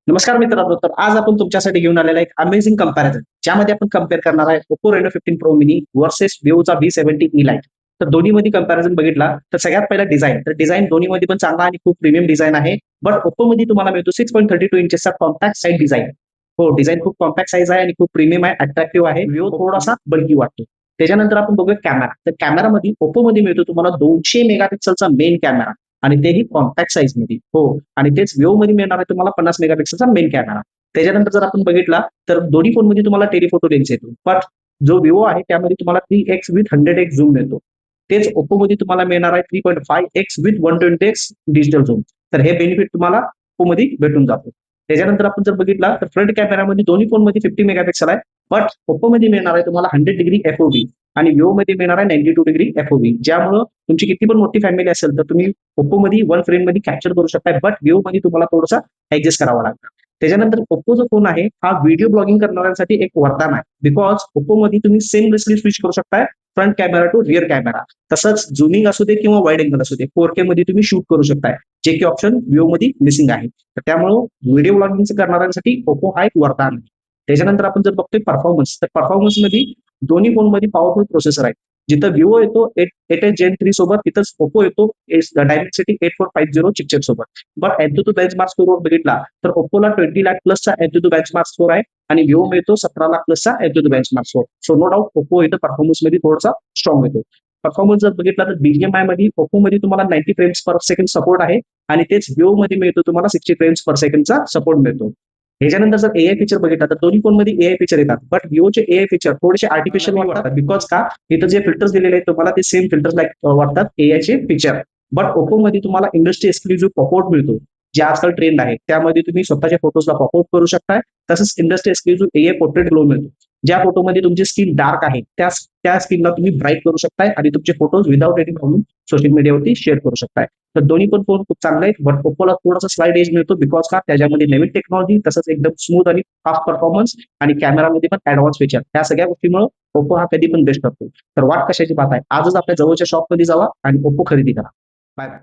नमस्कार मित्रांनो, तर आज आपण तुमच्यासाठी घेऊन आलेला एक अमेझिंग कंपॅरिझन, ज्यामध्ये आपण कम्पेअर करणार आहे Oppo Reno 15 Pro Mini versus Vivoचा V70 e Lite. तर दोन्हीमध्ये कंपॅरिझन बघितला तर सगळ्यात पहिला डिझाइन. तर डिझाइन दोन्हीमध्ये पण चांगला आणि खूप प्रीमियम डिझाइन आहे. बट Oppo मध्ये तुम्हाला मिळतो 6.32 इंचेसचा कॉम्पॅक्ट साइज डिझाइन. हो, डिझाइन खूप कॉम्पॅक्ट साइज आहे आणि खूप प्रीमियम आहे, अट्रॅक्टिव्ह आहे. Vivo थोडासा बल्की वाटतो. त्याच्यानंतर आपण बघूया कॅमेरा. तर कॅमेरामध्ये Oppo मध्ये मिळतो तुम्हाला 200 मेगापिक्सलचा मेन कॅमेरा आणि तेही कॉम्पॅक्ट साइज मध्ये. हो, आणि तेच Vivo मध्ये मिळणार आहे तुम्हाला 50 मेगापिक्सलचा मेन कॅमेरा. त्याच्यानंतर जर आपण बघितला तर दोन्ही फोनमध्ये तुम्हाला टेलिफोटो लेन्स येतो. बट जो Vivo आहे त्यामध्ये तुम्हाला 3x विथ 100x झूम मिळतो. तेच Oppo मध्ये तुम्हाला मिळणार आहे 3.5x with 120x digital zoom. तर हे बेनिफिट तुम्हाला Oppo मध्ये भेटून जातो. त्याच्यानंतर आपण जर बघितला तर फ्रंट कॅमेरामध्ये दोन्ही फोनमध्ये 50 मेगापिक्सल आहे. बट Oppo मध्ये मिळणार आहे तुम्हाला 100 डिग्री FOV आणि Vivo मध्ये मिळणार आहे 92 डिग्री FOV. ज्यामुळे तुमची किती पण मोठी फॅमिली असेल तर तुम्ही Oppo मध्ये वन फ्रेम मध्ये कॅप्चर करू शकता. बट Vivo मध्ये तुम्हाला थोडासा ऍडजस्ट करावा लागतं. त्याच्यानंतर Oppo जो फोन आहे हा व्हिडिओ ब्लॉगिंग करणाऱ्यांसाठी एक वरदान आहे. बिकॉज Oppo मध्ये तुम्ही सेमलेसली स्विच करू शकताय front camera to rear camera. तसंच झुमिंग असू दे किंवा वाईड अँगल असू दे 4K मध्ये तुम्ही शूट करू शकताय, जे की ऑप्शन Vivo मध्ये मिसिंग आहे. तर त्यामुळे व्हिडिओ ब्लॉगिंग करणाऱ्यांसाठी Oppo हा एक वरदान आहे. त्याच्यानंतर आपण जर बघतोय परफॉर्मन्स, तर परफॉर्मन्स मध्ये दोन्ही फोनमध्ये पॉवरफुल प्रोसेसर आहे. जिथं Vivo येतो 8 Gen 3 सोबत, तिथंच Oppo येतो Dimensity 8450 चिपसेट सोबत. बट Antutu बेंचमार्क स्कोरवर बघितला तर Oppoला 20 लाख प्लसचा Antutu बेंचमार्क स्कोर आहे आणि Vivo मिळतो 17 लाख प्लसचा Antutu benchmark score. So no doubt Oppo इथं परफॉर्मन्स मध्ये थोडासा स्ट्रॉंग येतो. परफॉर्मन्स जर बघितला तर BGMI मध्ये Oppo मध्ये तुम्हाला 90 फ्रेम्स पर सेकंड सपोर्ट आहे आणि तेच Vivo मध्ये मिळतो तुम्हाला 60 फ्रेम्स पर सेकंडचा सपोर्ट मिळतो. ह्याच्यानंतर जर एआय फीचर बघितला तर दोन्ही फोनमध्ये एआय फीचर येतात. बट Vivoचे एआय फीचर थोडेसे आर्टिफिशियल वाटतात. बिकॉज का, इथं जे फिल्टर्स दिलेले आहेत तुम्हाला ते सेम फिल्टर्स लाईक वाटतात एआयचे फीचर. बट Oppo मध्ये तुम्हाला इंडस्ट्री एक्सक्लुझिव्ह पॉपआउट मिळतो, जे आजकाल ट्रेंड आहे. त्यामध्ये तुम्ही स्वतःच्या फोटोजला पॉपआउट करू शकताय. तसंच industry exclusive AI portrait glow मिळतो. ज्या फोटोमध्ये तुमची स्किन डार्क आहे त्या स्किनला तुम्ही ब्राईट करू शकताय आणि तुमचे photos without any problem social मीडियावरती शेअर करू शकताय. तर दोन्ही पण फोन खूप चांगले आहेत. बट Oppoला थोडासा स्लाइड एज मिळतो. बिकॉज का, त्याच्यामध्ये नवीन टेक्नॉलॉजी, तसंच एकदम स्मूथ आणि फास्ट परफॉर्मन्स आणि कॅमेरामध्ये पण ऍडव्हान्स फीचर, त्या सगळ्या गोष्टीमुळे Oppo हा कधी पण बेस्ट ठरतो. तर वाट कशाची बात आहे, आजच आपल्या जवळच्या शॉपमध्ये जावा आणि Oppo खरेदी करा. Bye bye.